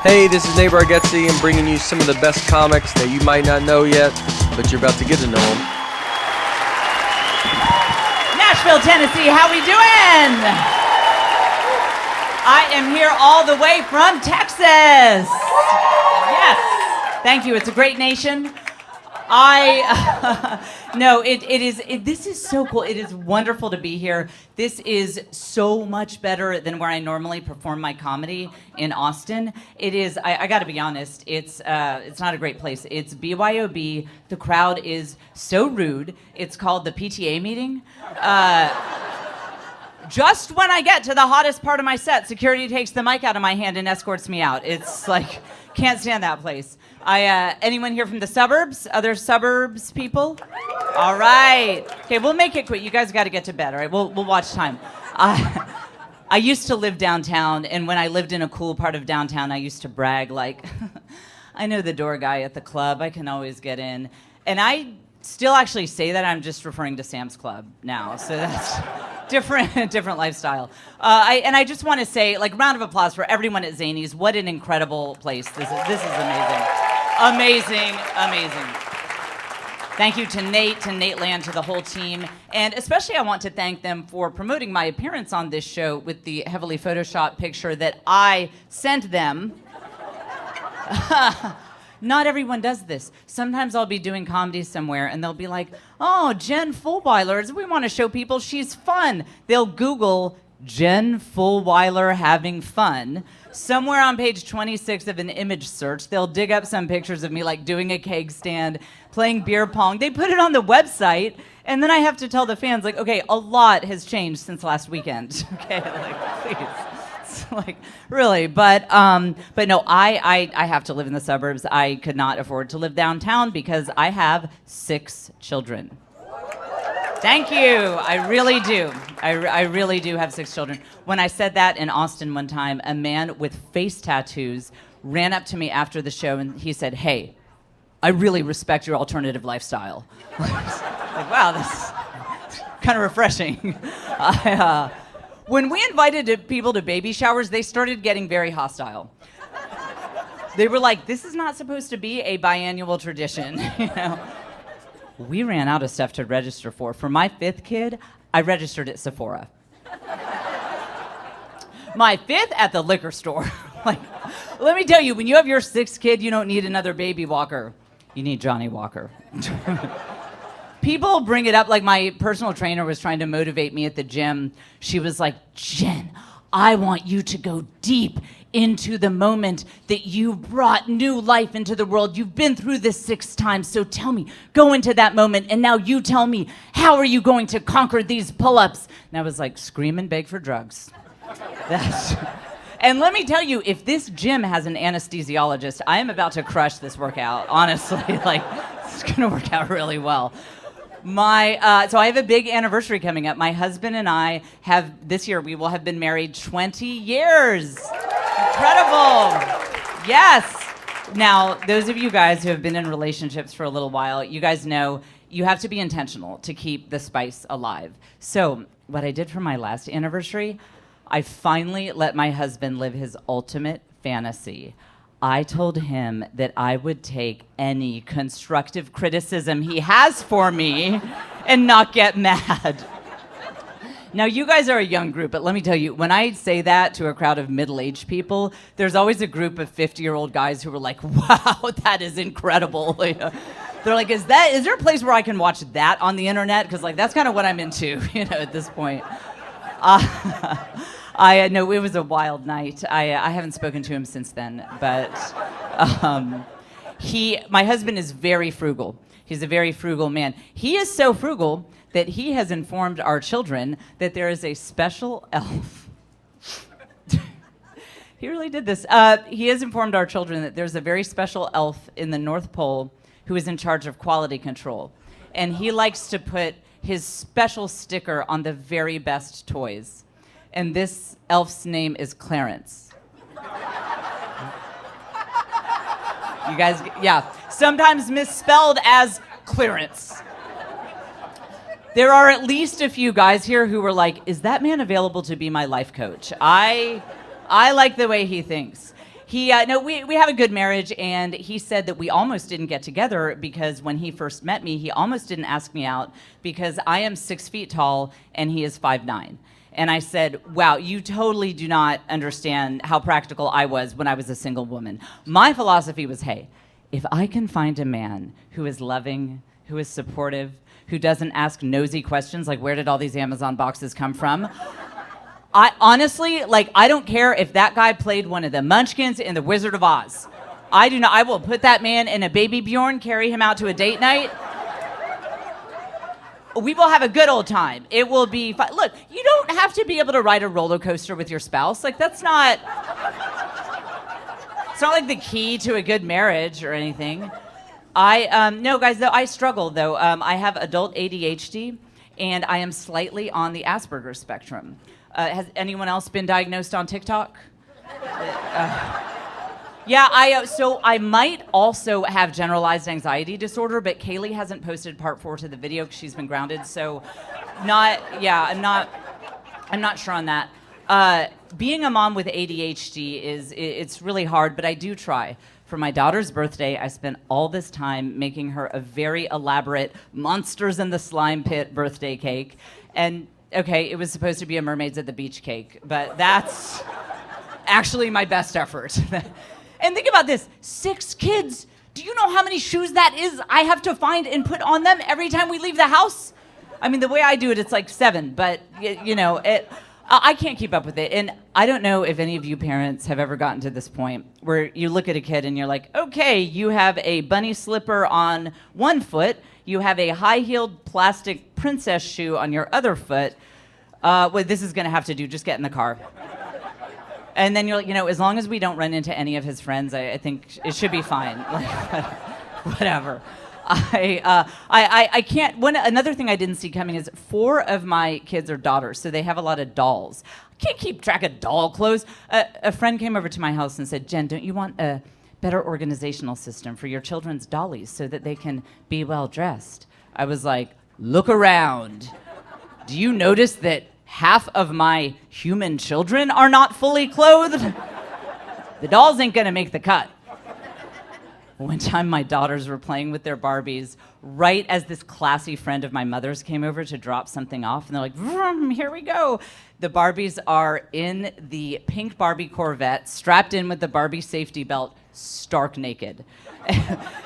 Hey, this is Nate Bargatze. I'm bringing you some of the best comics that you might not know yet, but you're about to get to know them. Nashville, Tennessee, how we doing? I am here all the way from Texas. Yes, thank you. It's a great nation. This is so cool. It is wonderful to be here. This is so much better than where I normally perform my comedy in Austin. It is, I gotta be honest, it's not a great place. It's BYOB. The crowd is so rude. It's called the PTA meeting. Just when I get to the hottest part of my set, security takes the mic out of my hand and escorts me out. It's like, can't stand that place. Anyone here from the suburbs? Other suburbs people? All right. Okay, we'll make it quick. You guys got to get to bed, all right? We'll watch time. I used to live downtown, and when I lived in a cool part of downtown, I used to brag, like, I know the door guy at the club. I can always get in. And I still actually say that. I'm just referring to Sam's Club now, so that's different lifestyle. I just want to say, like, round of applause for everyone at Zanies. What an incredible place. This is amazing. Amazing. Thank you to Nate, to Nateland, to the whole team. And especially I want to thank them for promoting my appearance on this show with the heavily photoshopped picture that I sent them. Not everyone does this. Sometimes I'll be doing comedy somewhere and they'll be like, oh, Jen Fulwiler, we want to show people she's fun. They'll Google Jen Fulwiler having fun. Somewhere on page 26 of an image search, they'll dig up some pictures of me like doing a keg stand, playing beer pong. They put it on the website, and then I have to tell the fans, like, okay, a lot has changed since last weekend. Okay, like, please. It's like, really, but no, I have to live in the suburbs. I could not afford to live downtown because I have 6 children. Thank you. I really do. I really do have 6 children. When I said that in Austin one time, a man with face tattoos ran up to me after the show and he said, hey, I really respect your alternative lifestyle. Like, wow, that's kind of refreshing. When we invited people to baby showers, they started getting very hostile. They were like, this is not supposed to be a biannual tradition, you know? We ran out of stuff to register for. For my 5th kid, I registered at Sephora. My 5th at the liquor store. Like, let me tell you, when you have your 6th kid, you don't need another baby walker. You need Johnny Walker. People bring it up, like my personal trainer was trying to motivate me at the gym. She was like, Jen, I want you to go deep into the moment that you brought new life into the world. You've been through this 6 times, so tell me, go into that moment, and now you tell me, how are you going to conquer these pull-ups? And I was like, scream and beg for drugs. And let me tell you, if this gym has an anesthesiologist, I am about to crush this workout, honestly. Like, it's gonna work out really well. So I have a big anniversary coming up. My husband and I this year, we will have been married 20 years. Incredible. Yes. Now, those of you guys who have been in relationships for a little while, you guys know you have to be intentional to keep the spice alive. So what I did for my last anniversary, I finally let my husband live his ultimate fantasy. I told him that I would take any constructive criticism he has for me and not get mad. Now, you guys are a young group, but let me tell you, when I say that to a crowd of middle-aged people, there's always a group of 50-year-old guys who are like, wow, that is incredible. They're like, is there a place where I can watch that on the internet? Because, like, that's kind of what I'm into, at this point. No, it was a wild night. I haven't spoken to him since then, but my husband is very frugal. He's a very frugal man. He is so frugal that he has informed our children that there is a special elf. He really did this. He has informed our children that there's a very special elf in the North Pole who is in charge of quality control. And he likes to put his special sticker on the very best toys. And this elf's name is Clarence. You guys, yeah, sometimes misspelled as Clarence. There are at least a few guys here who were like, is that man available to be my life coach? I like the way he thinks. No, we have a good marriage, and he said that we almost didn't get together because when he first met me, he almost didn't ask me out because I am 6 feet tall and he is 5'9". And I said, wow, you totally do not understand how practical I was when I was a single woman. My philosophy was, hey, if I can find a man who is loving, who is supportive, who doesn't ask nosy questions like, where did all these Amazon boxes come from? I honestly, I don't care if that guy played one of the Munchkins in The Wizard of Oz. I do not. I will put that man in a baby Bjorn, carry him out to a date night. We will have a good old time. It will be fun. Look, you don't have to be able to ride a roller coaster with your spouse. That's not... It's not like the key to a good marriage or anything. No, guys, though, I struggle, though. I have adult ADHD, and I am slightly on the Asperger's spectrum. Has anyone else been diagnosed on TikTok? Yeah, so I might also have generalized anxiety disorder, but Kaylee hasn't posted part 4 to the video because she's been grounded, so I'm not sure on that. Being a mom with ADHD it's really hard, but I do try. For my daughter's birthday, I spent all this time making her a very elaborate Monsters in the Slime Pit birthday cake. And, okay, it was supposed to be a Mermaids at the Beach cake, but that's actually my best effort. And think about this, 6 kids. Do you know how many shoes that is I have to find and put on them every time we leave the house? I mean, the way I do it, it's 7, but, I can't keep up with it. And I don't know if any of you parents have ever gotten to this point where you look at a kid and you're like, okay, you have a bunny slipper on one foot, you have a high-heeled plastic princess shoe on your other foot. What this is going to have to do, just get in the car. And then you're like, as long as we don't run into any of his friends, I think it should be fine. Whatever. I can't. Another thing I didn't see coming is 4 of my kids are daughters, so they have a lot of dolls. I can't keep track of doll clothes. A friend came over to my house and said, Jen, don't you want a better organizational system for your children's dollies so that they can be well dressed? I was like, look around. Do you notice that half of my human children are not fully clothed? The dolls ain't gonna make the cut. One time my daughters were playing with their Barbies right as this classy friend of my mother's came over to drop something off, and they're like, vroom, here we go. The Barbies are in the pink Barbie Corvette, strapped in with the Barbie safety belt, stark naked.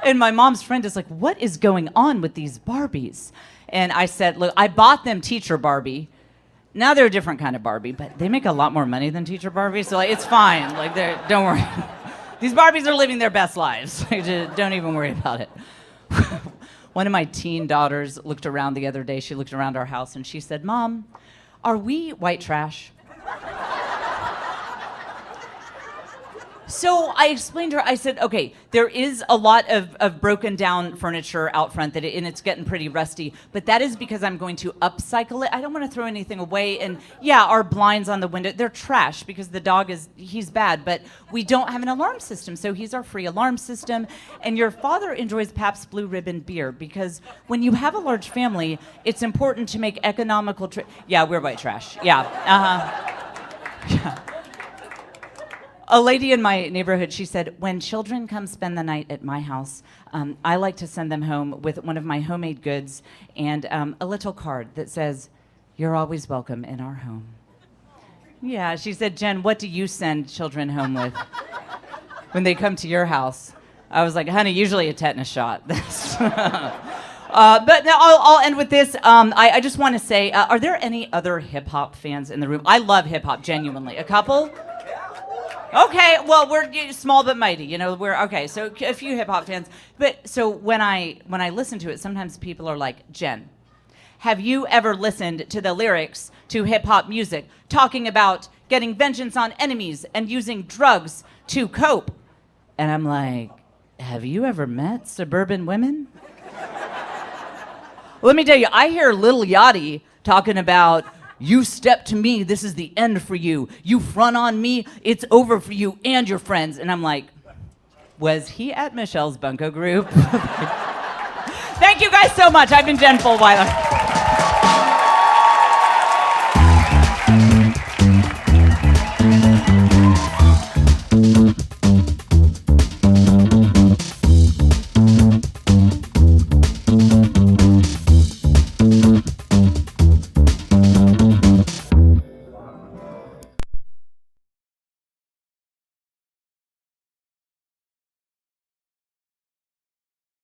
And my mom's friend is like, what is going on with these Barbies? And I said, look, I bought them Teacher Barbie. Now they're a different kind of Barbie, but they make a lot more money than Teacher Barbie, so it's fine. Don't worry. These Barbies are living their best lives. Just don't even worry about it. One of my teen daughters looked around the other day. She looked around our house and she said, Mom, are we white trash? So I explained to her, I said, okay, there is a lot of broken down furniture out front and it's getting pretty rusty, but that is because I'm going to upcycle it. I don't want to throw anything away. And yeah, our blinds on the window, they're trash because the dog he's bad, but we don't have an alarm system. So he's our free alarm system. And your father enjoys Pabst Blue Ribbon beer because when you have a large family, it's important to make economical, yeah, we're white trash. Yeah, yeah. A lady in my neighborhood, she said, when children come spend the night at my house, I like to send them home with one of my homemade goods and a little card that says, you're always welcome in our home. Yeah, she said, Jen, what do you send children home with when they come to your house? I was like, honey, usually a tetanus shot. But now I'll end with this. I just want to say, are there any other hip-hop fans in the room? I love hip-hop, genuinely. A couple? Okay, well, we're small but mighty, we're okay. So a few hip hop fans, but so when I listen to it, sometimes people are like, Jen, have you ever listened to the lyrics to hip hop music talking about getting vengeance on enemies and using drugs to cope? And I'm like, have you ever met Suburban Women? Let me tell you, I hear Lil Yachty talking about, you step to me, this is the end for you. You front on me, it's over for you and your friends. And I'm like, was he at Michelle's Bunko group? Thank you guys so much. I've been Jen Fulwiler.